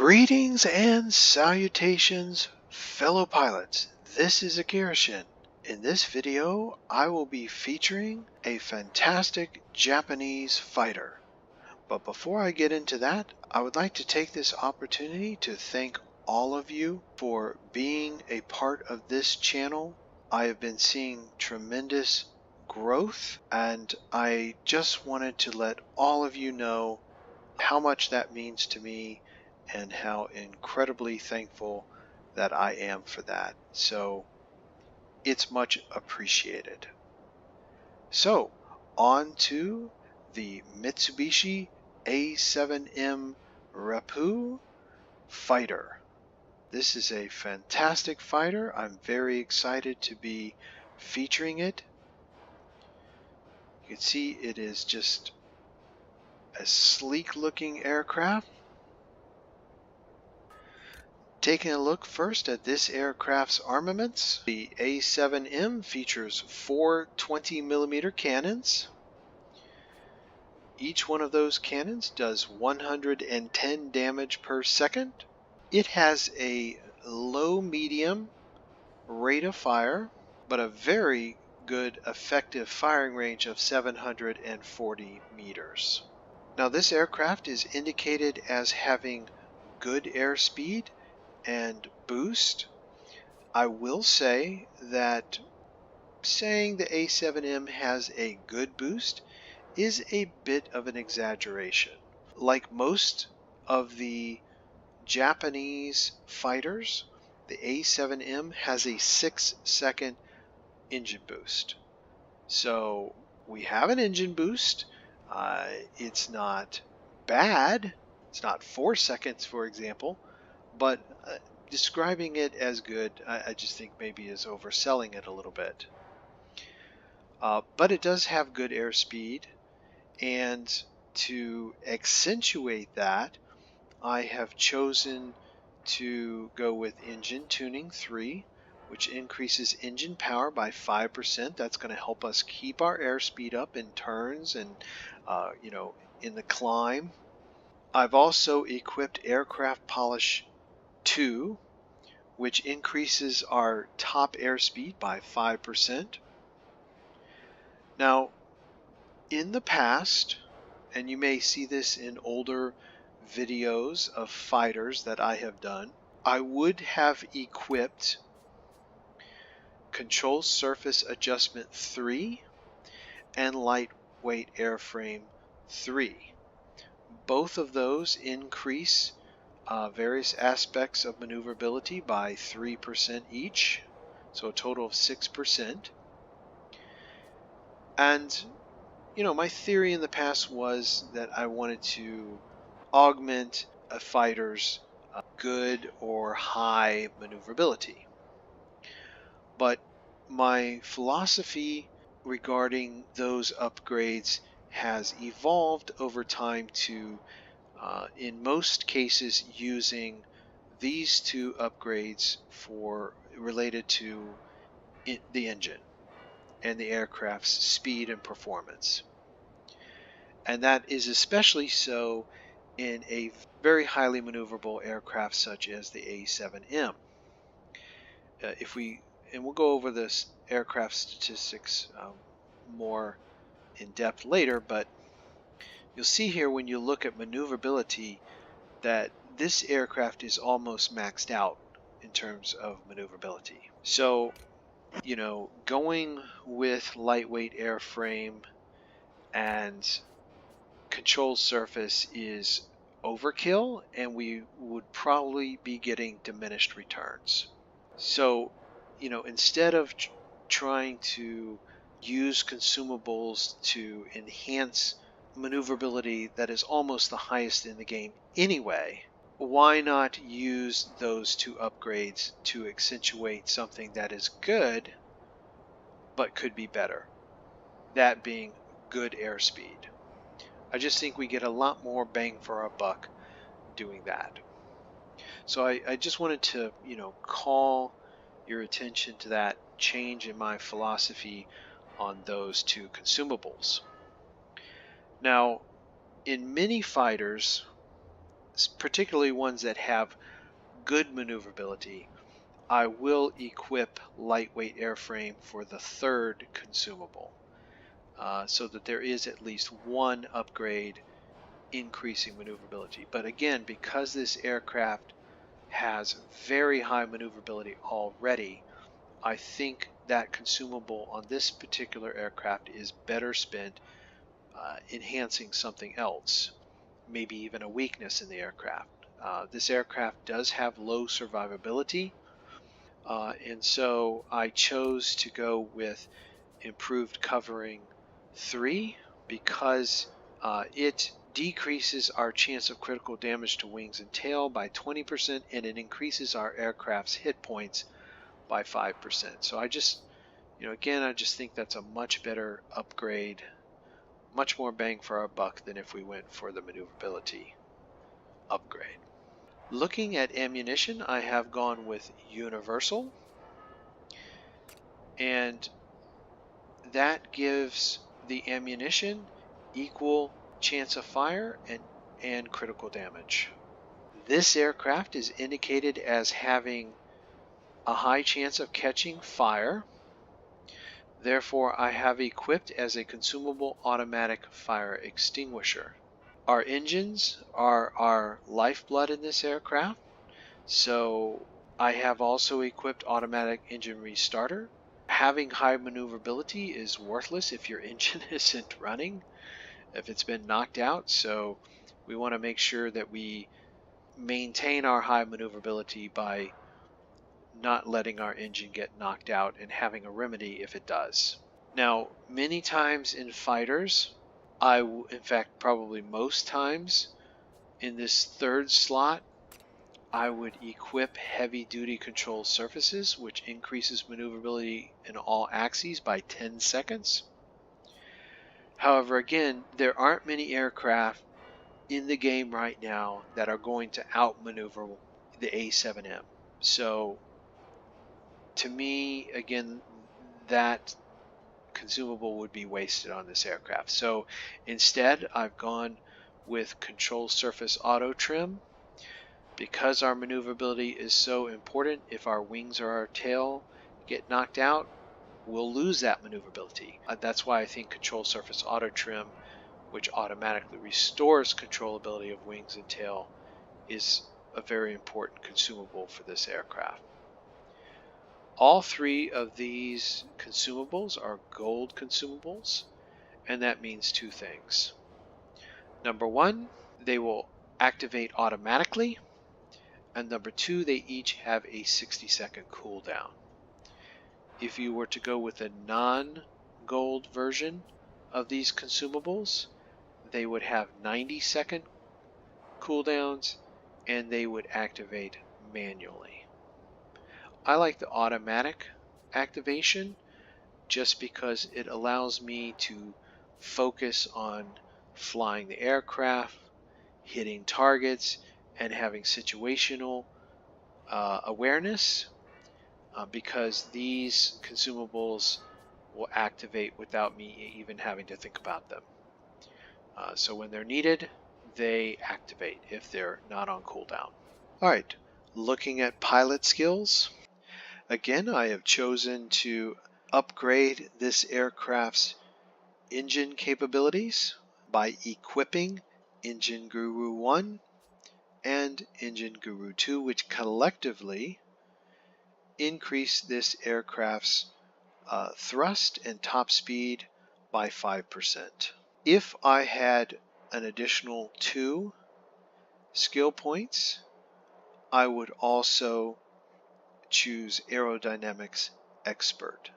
Greetings and salutations, fellow pilots. This is Akirishin. In this video, I will be featuring a fantastic Japanese fighter. But before I get into that, I would like to take this opportunity to thank all of you for being a part of this channel. I have been seeing tremendous growth, and I just wanted to let all of you know how much that means to me and how incredibly thankful that I am for that. So it's much appreciated. So on to the Mitsubishi A7M Reppu fighter. This is a fantastic fighter. I'm very excited to be featuring it. You can see it is just a sleek looking aircraft. Taking a look first at this aircraft's armaments, the A7M features 4 20mm cannons. Each one of those cannons does 110 damage per second. It has a low-medium rate of fire, but a very good effective firing range of 740 meters. Now this aircraft is indicated as having good airspeed and boost. I will say that saying the A7M has a good boost is a bit of an exaggeration. Like most of the Japanese fighters, the A7M has a 6-second engine boost. So we have an engine boost. It's not bad. It's not 4 seconds, for example. But describing it as good, I just think maybe is overselling it a little bit. But it does have good airspeed, and to accentuate that, I have chosen to go with Engine Tuning 3, which increases engine power by 5%. That's going to help us keep our airspeed up in turns and in the climb. I've also equipped Aircraft Polish 2, which increases our top airspeed by 5%. Now, in the past, and you may see this in older videos of fighters that I have done, I would have equipped Control Surface Adjustment 3 and Lightweight Airframe 3. Both of those increase various aspects of maneuverability by 3% each, so a total of 6%. And my theory in the past was that I wanted to augment a fighter's good or high maneuverability. But my philosophy regarding those upgrades has evolved over time to in most cases using these two upgrades related to the engine and the aircraft's speed and performance. And that is especially so in a very highly maneuverable aircraft such as the A7M. We'll go over this aircraft statistics more in depth later, but you'll see here when you look at maneuverability that this aircraft is almost maxed out in terms of maneuverability. So, going with lightweight airframe and control surface is overkill, and we would probably be getting diminished returns. So, instead of trying to use consumables to enhance maneuverability that is almost the highest in the game anyway, why not use those two upgrades to accentuate something that is good but could be better? That being good airspeed. I just think we get a lot more bang for our buck doing that. So I just wanted to, call your attention to that change in my philosophy on those two consumables. Now, in many fighters, particularly ones that have good maneuverability, I will equip lightweight airframe for the third consumable, so that there is at least one upgrade increasing maneuverability. But again, because this aircraft has very high maneuverability already, I think that consumable on this particular aircraft is better spent enhancing something else, maybe even a weakness in the aircraft. This aircraft does have low survivability, and so I chose to go with improved covering 3 because it decreases our chance of critical damage to wings and tail by 20%, and it increases our aircraft's hit points by 5%. So I just, again, I just think that's a much better upgrade, much more bang for our buck than if we went for the maneuverability upgrade. Looking at ammunition, I have gone with universal, and that gives the ammunition equal chance of fire and critical damage. This aircraft is indicated as having a high chance of catching fire. Therefore, I have equipped as a consumable automatic fire extinguisher. Our engines are our lifeblood in this aircraft, so I have also equipped automatic engine restarter. Having high maneuverability is worthless if your engine isn't running, if it's been knocked out, so we want to make sure that we maintain our high maneuverability by not letting our engine get knocked out and having a remedy if it does. Now, many times in fighters, in fact probably most times in this third slot, I would equip heavy duty control surfaces, which increases maneuverability in all axes by 10 seconds. However, again, there aren't many aircraft in the game right now that are going to outmaneuver the A7M. So to me, again, that consumable would be wasted on this aircraft. So instead, I've gone with control surface auto trim. Because our maneuverability is so important, if our wings or our tail get knocked out, we'll lose that maneuverability. That's why I think control surface auto trim, which automatically restores controllability of wings and tail, is a very important consumable for this aircraft. All 3 of these consumables are gold consumables, and that means 2 things. Number 1, they will activate automatically, and number 2, they each have a 60-second cooldown. If you were to go with a non-gold version of these consumables, they would have 90-second cooldowns, and they would activate manually. I like the automatic activation just because it allows me to focus on flying the aircraft, hitting targets, and having situational awareness, because these consumables will activate without me even having to think about them. So when they're needed, they activate if they're not on cooldown. Alright, looking at pilot skills. Again, I have chosen to upgrade this aircraft's engine capabilities by equipping Engine Guru 1 and Engine Guru 2, which collectively increase this aircraft's thrust and top speed by 5%. If I had an additional 2 skill points, I would also choose Aerodynamics Expert.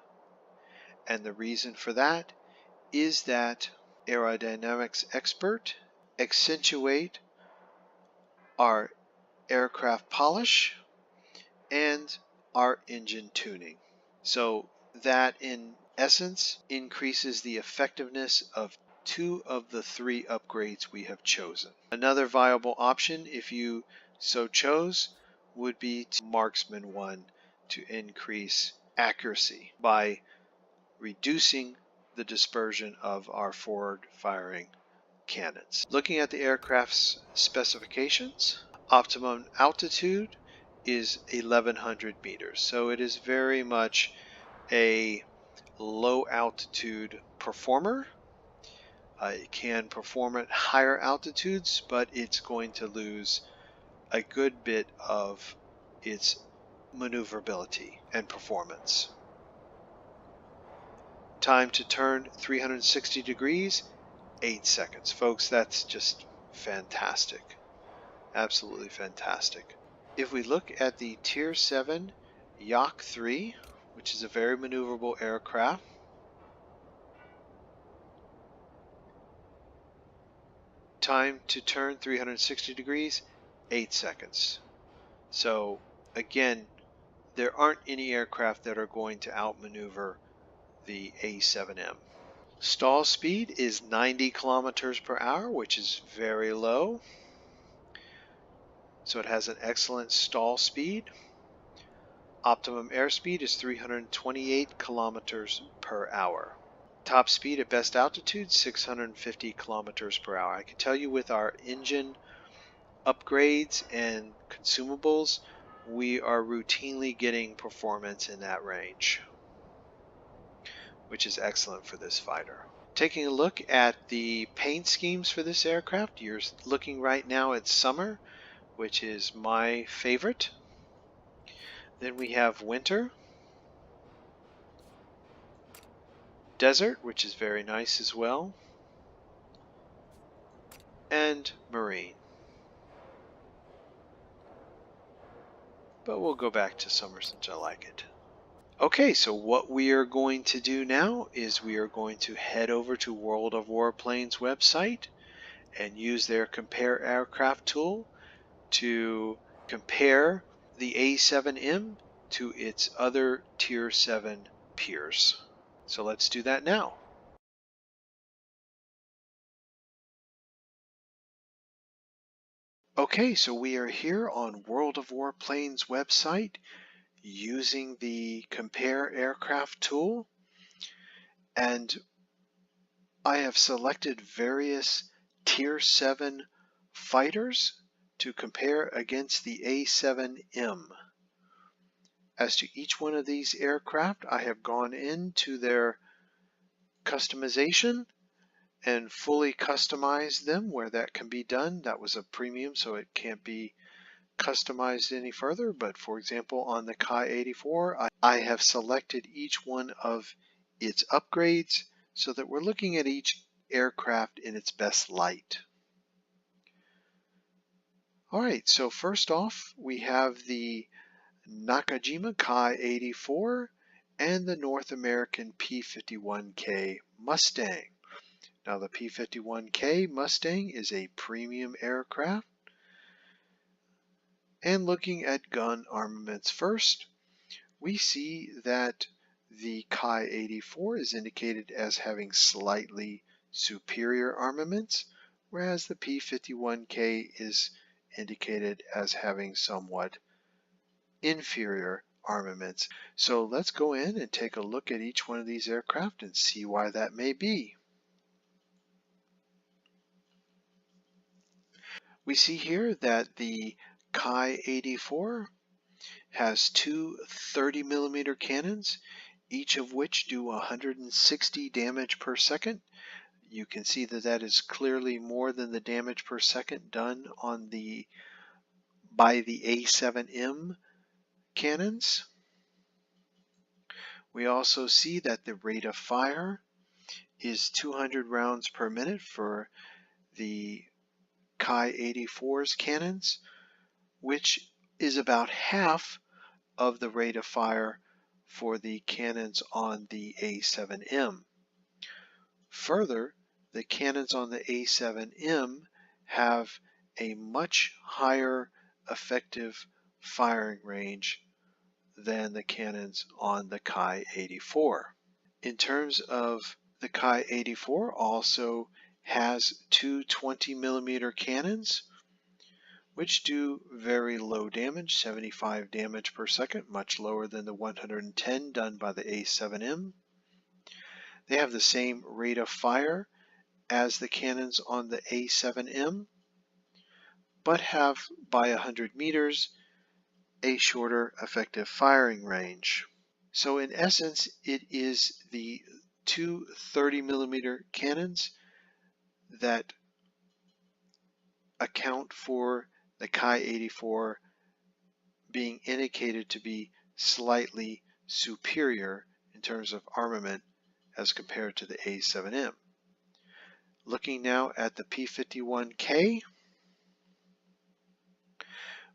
And the reason for that is that Aerodynamics Expert accentuate our aircraft polish and our engine tuning. So that in essence increases the effectiveness of 2 of the 3 upgrades we have chosen. Another viable option, if you so chose, would be to Marksman 1 to increase accuracy by reducing the dispersion of our forward firing cannons. Looking at the aircraft's specifications, optimum altitude is 1100 meters, so it is very much a low altitude performer. It can perform at higher altitudes, but it's going to lose a good bit of its maneuverability and performance. Time to turn 360 degrees, 8 seconds. Folks, that's just fantastic. Absolutely fantastic. If we look at the Tier 7 Yak 3, which is a very maneuverable aircraft, time to turn 360 degrees, 8 seconds. So again, there aren't any aircraft that are going to outmaneuver the A7M. Stall speed is 90 kilometers per hour, which is very low. So it has an excellent stall speed. Optimum airspeed is 328 kilometers per hour. Top speed at best altitude, 650 kilometers per hour. I can tell you with our engine upgrades and consumables, we are routinely getting performance in that range, which is excellent for this fighter. Taking a look at the paint schemes for this aircraft, you're looking right now at summer, which is my favorite. Then we have winter, desert, which is very nice as well, and marine. But we'll go back to summer since I like it. Okay, so what we are going to do now is we are going to head over to World of Warplanes website and use their compare aircraft tool to compare the A7M to its other Tier 7 peers. So let's do that now. Okay, so we are here on World of Warplanes website using the compare aircraft tool, and I have selected various Tier 7 fighters to compare against the A7M. As to each one of these aircraft, I have gone into their customization and fully customized them where that can be done. That was a premium, so it can't be customized any further, but for example on the Kai 84 I have selected each one of its upgrades so that we're looking at each aircraft in its best light. Alright, so first off we have the Nakajima Kai 84 and the North American P-51K Mustang. Now the P-51K Mustang is a premium aircraft. And looking at gun armaments first, we see that the Kai 84 is indicated as having slightly superior armaments, whereas the P-51K is indicated as having somewhat inferior armaments. So let's go in and take a look at each one of these aircraft and see why that may be. We see here that the Kai 84 has two 30mm cannons, each of which do 160 damage per second. You can see that that is clearly more than the damage per second done on by the A7M cannons. We also see that the rate of fire is 200 rounds per minute for the Kai 84's cannons, which is about half of the rate of fire for the cannons on the A7M. Further, the cannons on the A7M have a much higher effective firing range than the cannons on the Kai 84. In terms of the Kai 84 also has two 20mm cannons, which do very low damage, 75 damage per second, much lower than the 110 done by the A7M. They have the same rate of fire as the cannons on the A7M, but have, by 100 meters, a shorter effective firing range. So in essence, it is the two 30mm cannons that account for the Chi 84 being indicated to be slightly superior in terms of armament as compared to the A7M. Looking now at the P-51K,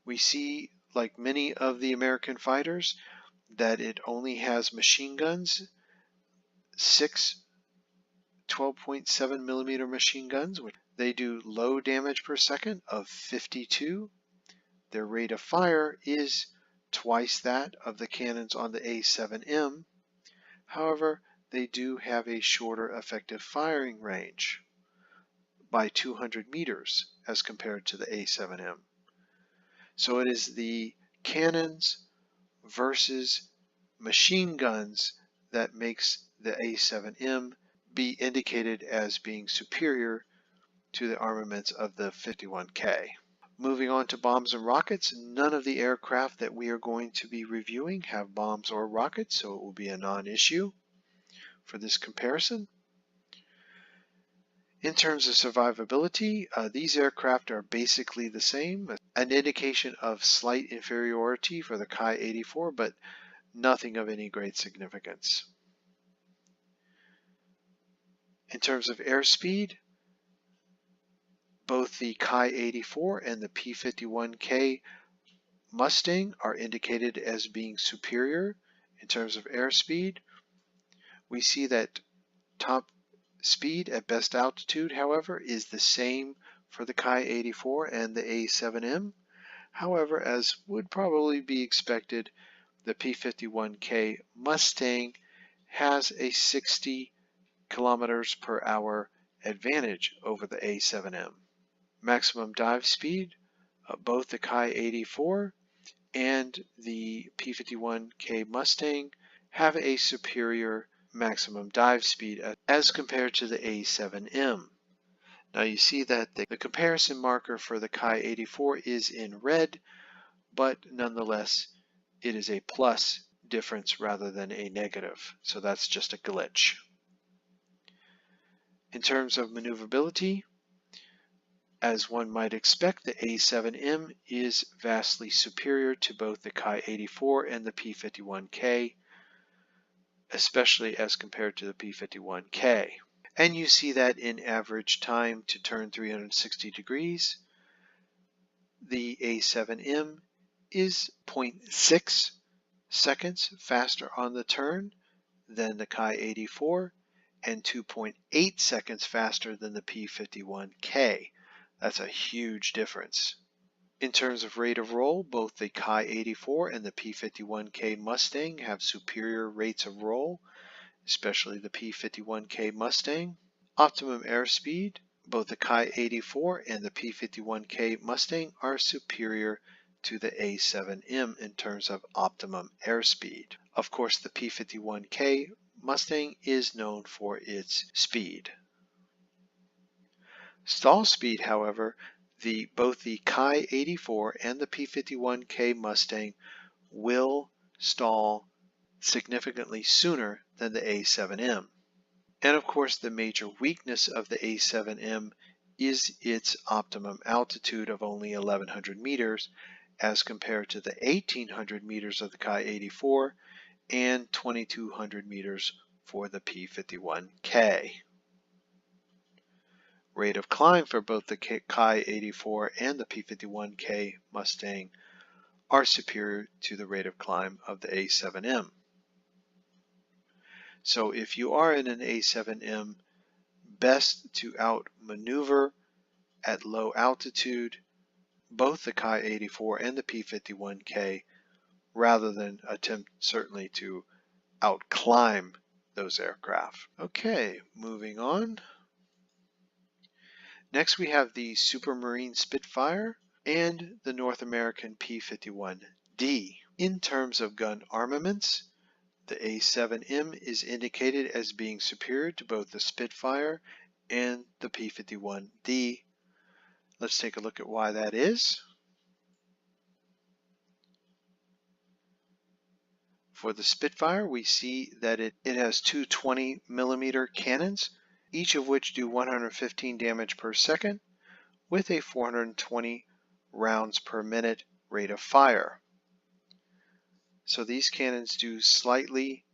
we see, like many of the American fighters, that it only has machine guns, 6 12.7mm machine guns. They do low damage per second of 52. Their rate of fire is twice that of the cannons on the A7M. However, they do have a shorter effective firing range by 200 meters as compared to the A7M. So it is the cannons versus machine guns that makes the A7M be indicated as being superior to the armaments of the 51K. Moving on to bombs and rockets, none of the aircraft that we are going to be reviewing have bombs or rockets, so it will be a non-issue for this comparison. In terms of survivability, these aircraft are basically the same, an indication of slight inferiority for the Chi 84, but nothing of any great significance. In terms of airspeed, both the Chi 84 and the P-51K Mustang are indicated as being superior in terms of airspeed. We see that top speed at best altitude, however, is the same for the Chi 84 and the A7M. However, as would probably be expected, the P-51K Mustang has a 60 kilometers per hour advantage over the A7M. Maximum dive speed, both the Chi 84 and the P-51K Mustang have a superior maximum dive speed as compared to the A7M. Now you see that the comparison marker for the Chi 84 is in red, but nonetheless it is a plus difference rather than a negative, so that's just a glitch. In terms of maneuverability, as one might expect, the A7M is vastly superior to both the Chi 84 and the P-51K, especially as compared to the P-51K. And you see that in average time to turn 360 degrees, the A7M is 0.6 seconds faster on the turn than the Chi 84 and 2.8 seconds faster than the P-51K. That's a huge difference. In terms of rate of roll, both the Chi 84 and the P-51K Mustang have superior rates of roll, especially the P-51K Mustang. Optimum airspeed, both the Chi 84 and the P-51K Mustang are superior to the A7M in terms of optimum airspeed. Of course, the P-51K Mustang is known for its speed. Stall speed, however, both the Chi 84 and the P-51K Mustang will stall significantly sooner than the A7M. And of course, the major weakness of the A7M is its optimum altitude of only 1,100 meters as compared to the 1,800 meters of the Chi 84 and 2,200 meters for the P-51K. Rate of climb for both the Chi 84 and the P-51K Mustang are superior to the rate of climb of the A7M. So if you are in an A7M, best to outmaneuver at low altitude both the Chi 84 and the P-51K rather than attempt certainly to outclimb those aircraft. Okay, moving on. Next we have the Supermarine Spitfire and the North American P-51D. In terms of gun armaments, the A7M is indicated as being superior to both the Spitfire and the P-51D. Let's take a look at why that is. For the Spitfire, we see that it has two 20mm cannons, each of which do 115 damage per second with a 420 rounds per minute rate of fire. So these cannons do slightly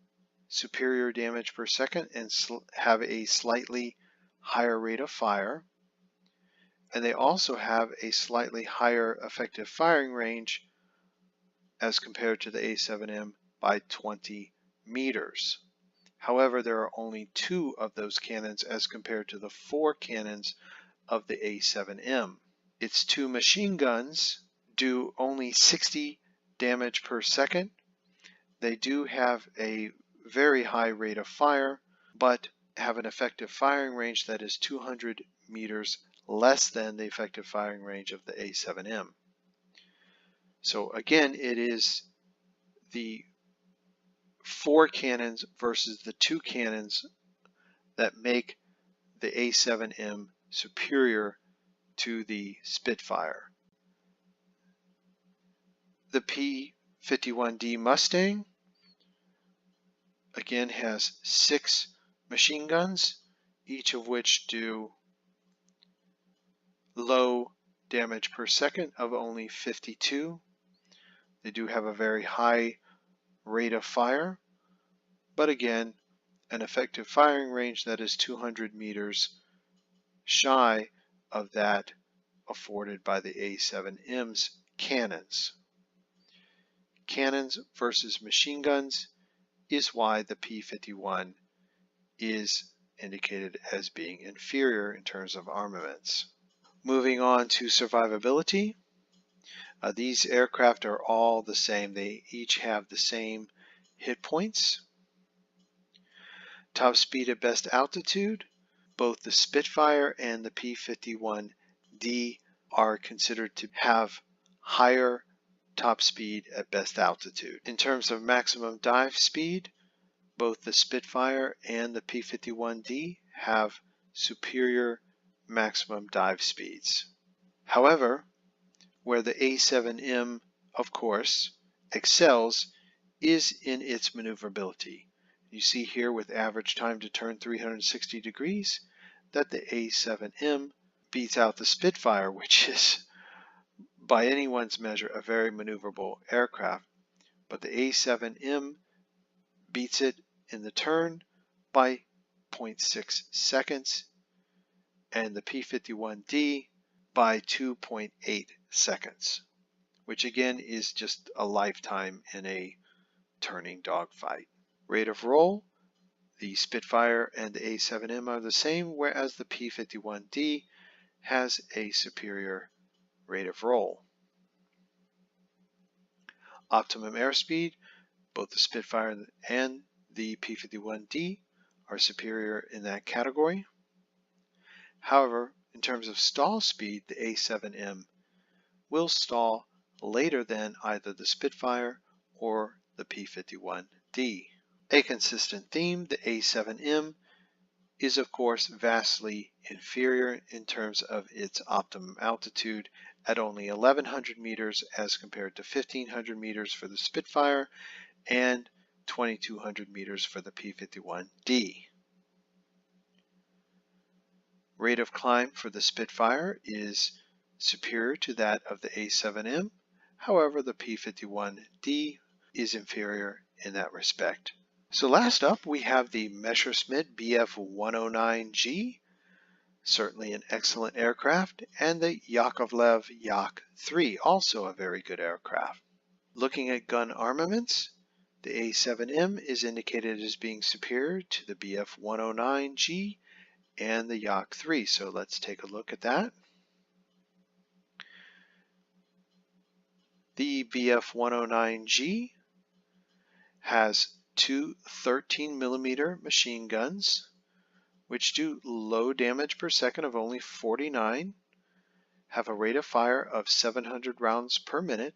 superior damage per second and have a slightly higher rate of fire. And they also have a slightly higher effective firing range as compared to the A7M by 20 meters. However, there are only 2 of those cannons as compared to the 4 cannons of the A7M. Its 2 machine guns do only 60 damage per second. They do have a very high rate of fire, but have an effective firing range that is 200 meters less than the effective firing range of the A7M. So again, it is the 4 cannons versus the 2 cannons that make the A7M superior to the Spitfire. The P-51D Mustang again has 6 machine guns, each of which do low damage per second of only 52. They do have a very high rate of fire, but again, an effective firing range that is 200 meters shy of that afforded by the A7M's cannons. Cannons versus machine guns is why the P-51 is indicated as being inferior in terms of armaments. Moving on to survivability. These aircraft are all the same. They each have the same hit points. Top speed at best altitude. Both the Spitfire and the P-51D are considered to have higher top speed at best altitude. In terms of maximum dive speed, both the Spitfire and the P-51D have superior maximum dive speeds. However, where the A7M, of course, excels is in its maneuverability. You see here with average time to turn 360 degrees that the A7M beats out the Spitfire, which is by anyone's measure a very maneuverable aircraft. But the A7M beats it in the turn by 0.6 seconds and the P-51D by 2.8 seconds, which again is just a lifetime in a turning dogfight. Rate of roll, the Spitfire and the A7M are the same, whereas the P-51D has a superior rate of roll. Optimum airspeed, both the Spitfire and the P-51D are superior in that category. However, in terms of stall speed, the A7M will stall later than either the Spitfire or the P-51D. A consistent theme, the A7M is of course vastly inferior in terms of its optimum altitude at only 1100 meters as compared to 1500 meters for the Spitfire and 2200 meters for the P-51D. Rate of climb for the Spitfire is superior to that of the A7M. However, the P-51D is inferior in that respect. So last up, we have the Messerschmitt Bf-109G, certainly an excellent aircraft, and the Yakovlev Yak-3, also a very good aircraft. Looking at gun armaments, the A7M is indicated as being superior to the Bf-109G and the Yak-3. So let's take a look at that. The Bf-109G has two 13mm machine guns, which do low damage per second of only 49, have a rate of fire of 700 rounds per minute,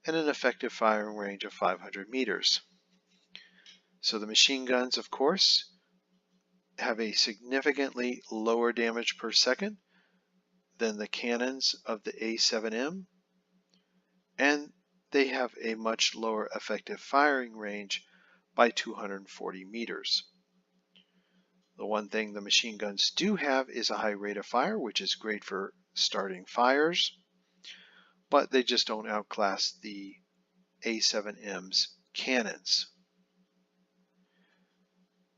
and an effective firing range of 500 meters. So the machine guns, of course, have a significantly lower damage per second than the cannons of the A7M, and they have a much lower effective firing range by 240 meters. The one thing the machine guns do have is a high rate of fire, which is great for starting fires, but they just don't outclass the A7M's cannons.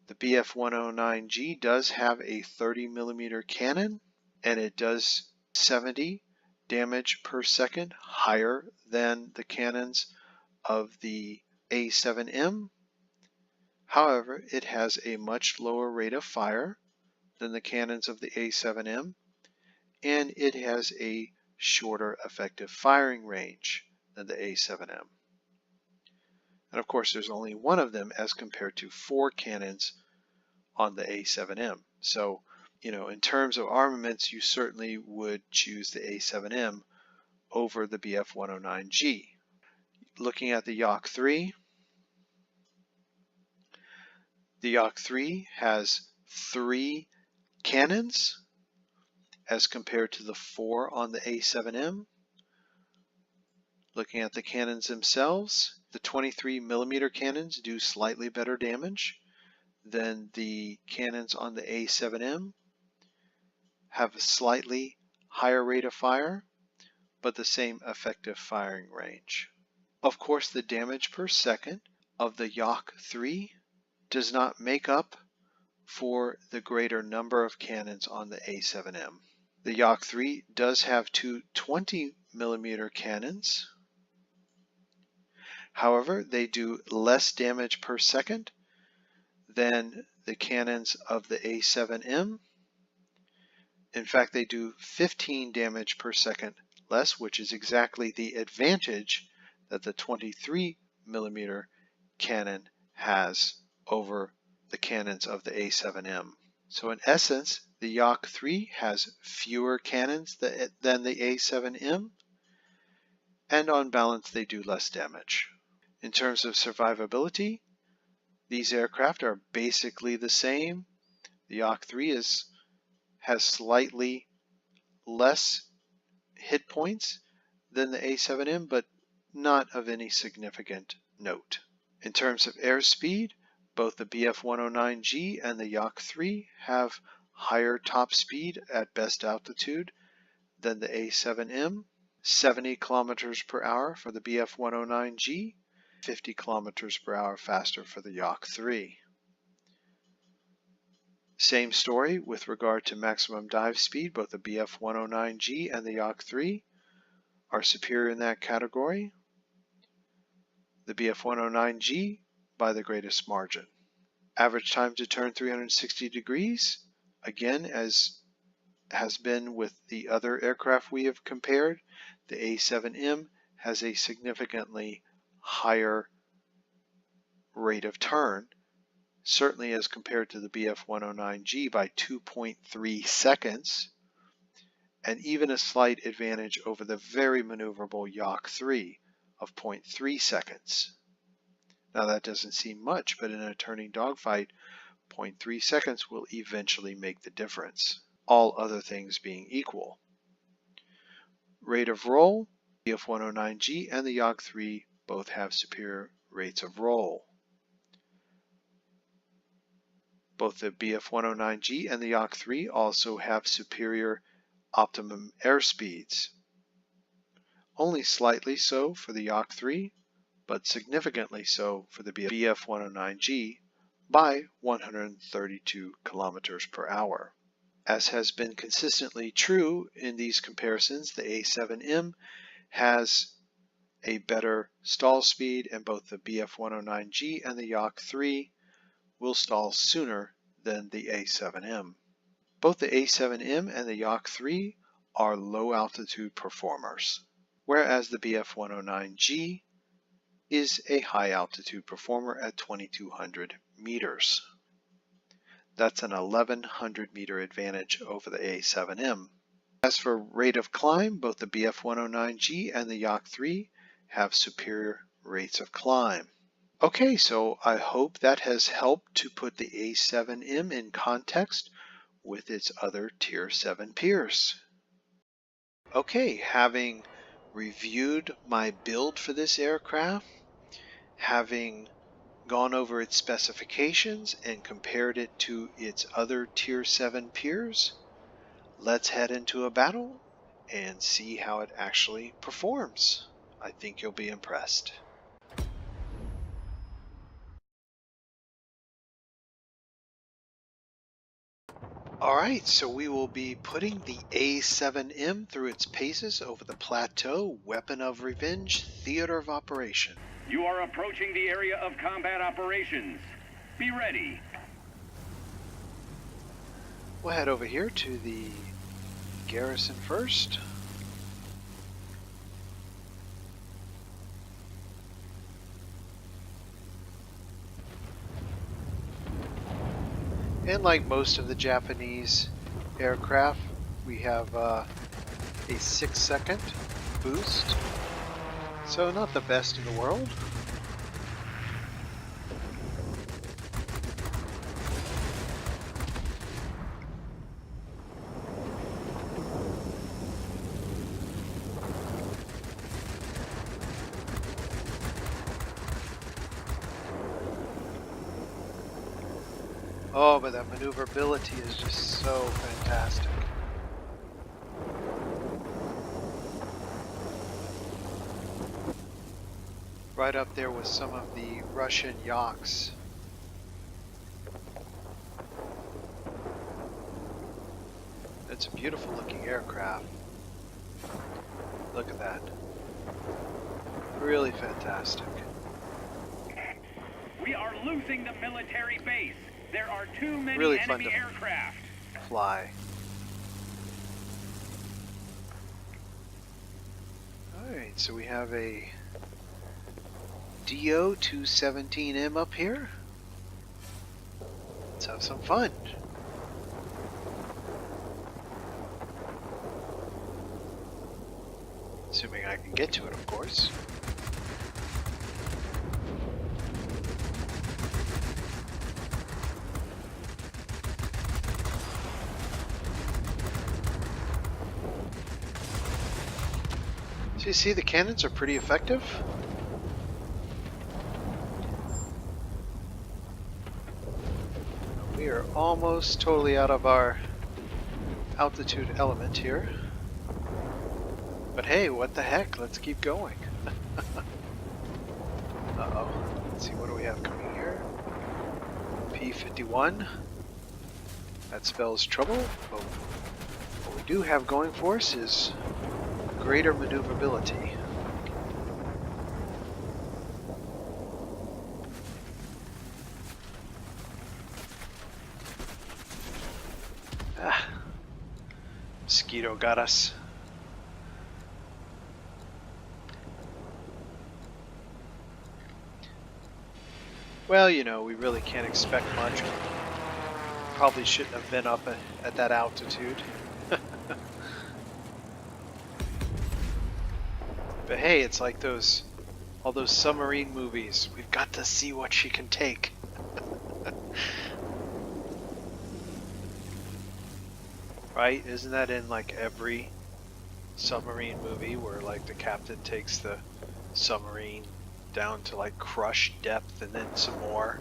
The BF-109G does have a 30mm cannon, and it does 70 damage per second, higher than the cannons of the A7M. However, it has a much lower rate of fire than the cannons of the A7M, and it has a shorter effective firing range than the A7M. And of course, there's only one of them as compared to 4 cannons on the A7M. So, in terms of armaments, you certainly would choose the A7M over the BF-109G. Looking at the Yak 3, the Yak 3 has 3 cannons as compared to the 4 on the A7M. Looking at the cannons themselves, the 23mm cannons do slightly better damage than the cannons on the A7M, have a slightly higher rate of fire, but the same effective firing range. Of course, the damage per second of the Yak 3 does not make up for the greater number of cannons on the A7M. The Yak 3 does have 2 20mm cannons. However, they do less damage per second than the cannons of the A7M. In fact, they do 15 damage per second less, which is exactly the advantage that the 23mm cannon has over the cannons of the A7M. So in essence, the Yak 3 has fewer cannons than the A7M, and on balance they do less damage. In terms of survivability, these aircraft are basically the same. The Yak 3 has slightly less hit points than the A7M, but not of any significant note. In terms of airspeed, both the BF-109G and the Yak 3 have higher top speed at best altitude than the A7M, 70 kilometers per hour for the BF-109G, 50 kilometers per hour faster for the Yak 3. Same story with regard to maximum dive speed. Both the BF-109G and the Yak 3 are superior in that category. The BF-109G by the greatest margin. Average time to turn 360 degrees, again, as has been with the other aircraft we have compared, the A7M has a significantly higher rate of turn, certainly as compared to the BF-109G by 2.3 seconds, and even a slight advantage over the very maneuverable Yak 3 of 0.3 seconds. Now that doesn't seem much, but in a turning dogfight, 0.3 seconds will eventually make the difference, all other things being equal. Rate of roll, BF-109G and the Yak 3 both have superior rates of roll. Both the BF-109G and the Yak 3 also have superior optimum airspeeds. Only slightly so for the Yak 3, but significantly so for the BF-109G by 132 kilometers per hour. As has been consistently true in these comparisons, the A7M has a better stall speed, and both the BF-109G and the Yak 3 will stall sooner than the A7M. Both the A7M and the Yak 3 are low altitude performers, whereas the BF-109G is a high altitude performer at 2,200 meters. That's an 1,100 meter advantage over the A7M. As for rate of climb, both the BF-109G and the Yak 3 have superior rates of climb. Okay, so I hope that has helped to put the A7M in context with its other Tier 7 peers. Okay, having reviewed my build for this aircraft, having gone over its specifications and compared it to its other Tier 7 peers, let's head into a battle and see how it actually performs. I think you'll be impressed. Alright, so we will be putting the A7M through its paces over the plateau, weapon of revenge, theater of operation. You are approaching the area of combat operations. Be ready. We'll head over here to the garrison first. And like most of the Japanese aircraft, we have a 6-second boost. So not the best in the world. Oh, but that maneuverability is just so fantastic. Right up there with some of the Russian Yaks. It's a beautiful looking aircraft. Look at that. Really fantastic. We are losing the military base. There are too many Really enemy fun to aircraft. Fly. Alright, so we have a DO 217M up here. Let's have some fun. Assuming I can get to it, of course. So you see the cannons are pretty effective. We are almost totally out of our altitude element here. But hey, what the heck? Let's keep going. Uh-oh. Let's see, what do we have coming here? P-51. That spells trouble. But what we do have going for us is greater maneuverability. Ah, mosquito got us. Well, you know, we really can't expect much. Probably shouldn't have been up at that altitude. But hey, it's like all those submarine movies. We've got to see what she can take. Right? Isn't that in like every submarine movie where like the captain takes the submarine down to like crush depth and then some more?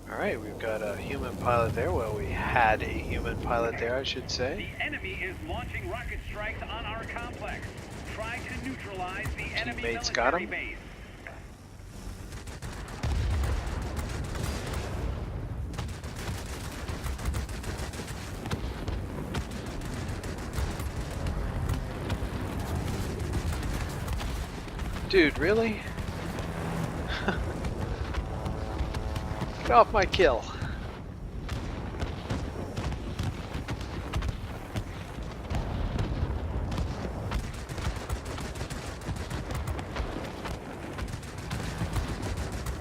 Alright, we've got a human pilot there. Well, we had a human pilot there, I should say. The enemy is launching rocket strikes on our complex. Try to neutralize the enemy Teammates got him. base. Dude, really? Get off my kill.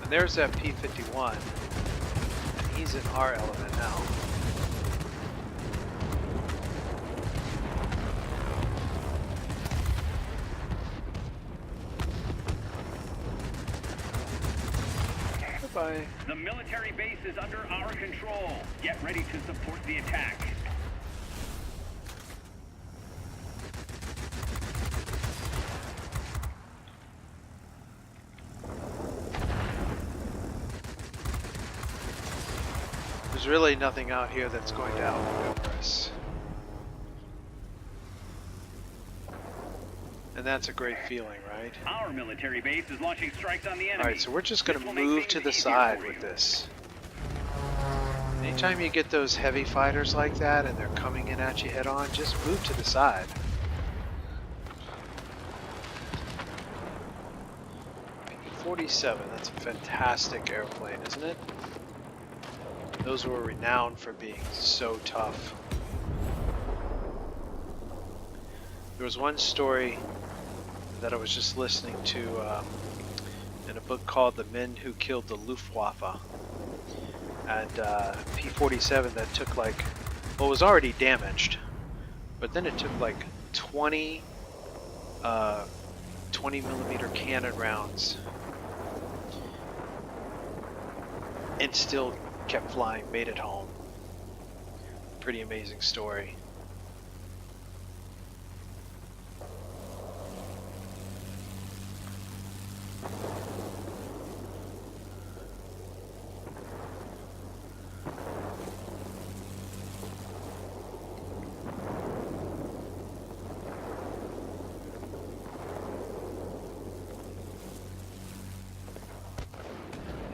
And there's that P-51. And he's in our element now. I... The military base is under our control. Get ready to support the attack. There's really nothing out here that's going to outmaneuver us. And that's a great feeling, right? Our military base is launching strikes on the enemy. Alright, so we're just going This to will make move to things the easier side for with you. this. Anytime you get those heavy fighters like that and they're coming in at you head on, just move to the side. P-47, that's a fantastic airplane, isn't it? Those were renowned for being so tough. There was one story that I was just listening to in a book called The Men Who Killed the Luftwaffe. And P-47 that took like, well, it was already damaged, but then it took like 20 millimeter cannon rounds and still kept flying, made it home. Pretty amazing story.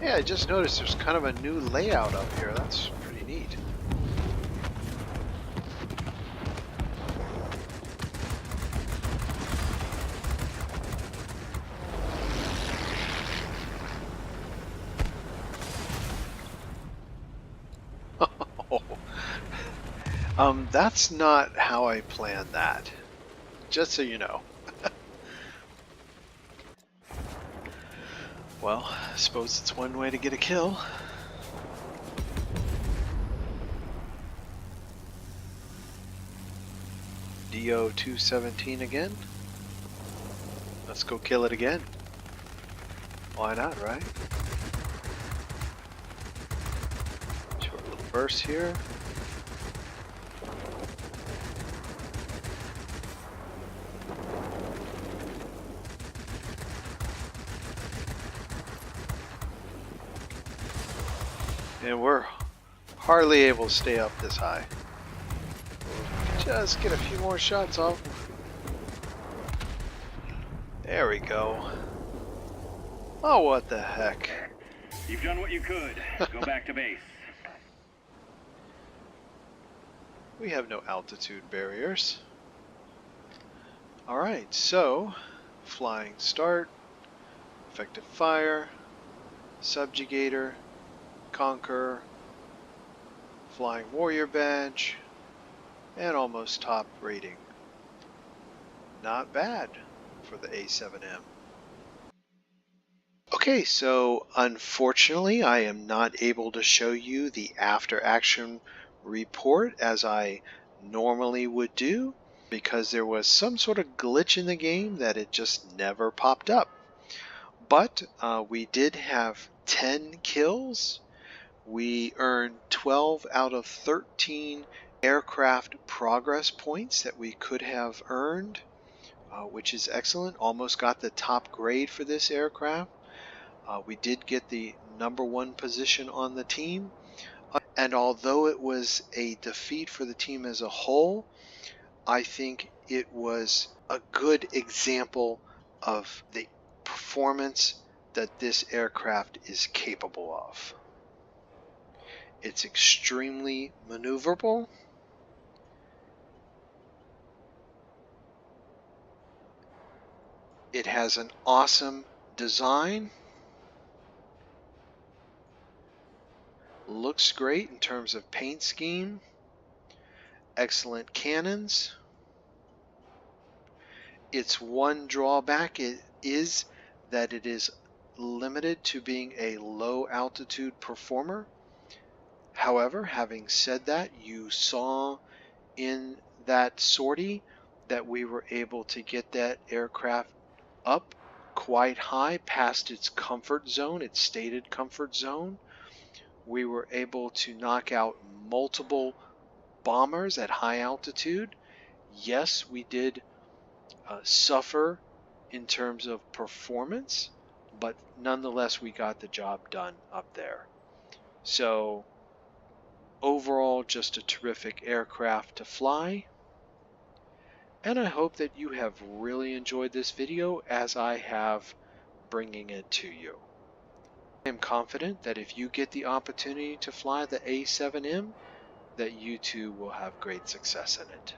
Yeah, I just noticed there's kind of a new layout up here. That's pretty neat. That's not how I planned that. Just so you know. Well, I suppose it's one way to get a kill. DO-217 again. Let's go kill it again. Why not, right? Short little burst here. And we're hardly able to stay up this high. Just get a few more shots off. There we go. Oh, what the heck. You've done what you could. Go back to base. We have no altitude barriers. Alright, so flying start, effective fire, subjugator, conqueror, flying warrior badge, and almost top rating. Not bad for the A7M. Okay, so unfortunately I am not able to show you the after action report as I normally would do because there was some sort of glitch in the game that it just never popped up. But we did have 10 kills. We earned 12 out of 13 aircraft progress points that we could have earned, which is excellent. Almost got the top grade for this aircraft. We did get the #1 position on the team. And although it was a defeat for the team as a whole, I think it was a good example of the performance that this aircraft is capable of. It's extremely maneuverable. It has an awesome design. Looks great in terms of paint scheme. Excellent cannons. Its one drawback is that it is limited to being a low altitude performer. However, having said that, you saw in that sortie that we were able to get that aircraft up quite high, past its comfort zone, its stated comfort zone. We were able to knock out multiple bombers at high altitude. Yes, we did suffer in terms of performance, but nonetheless we got the job done up there. So overall, just a terrific aircraft to fly. And I hope that you have really enjoyed this video as I have bringing it to you. I am confident that if you get the opportunity to fly the A7M, that you too will have great success in it.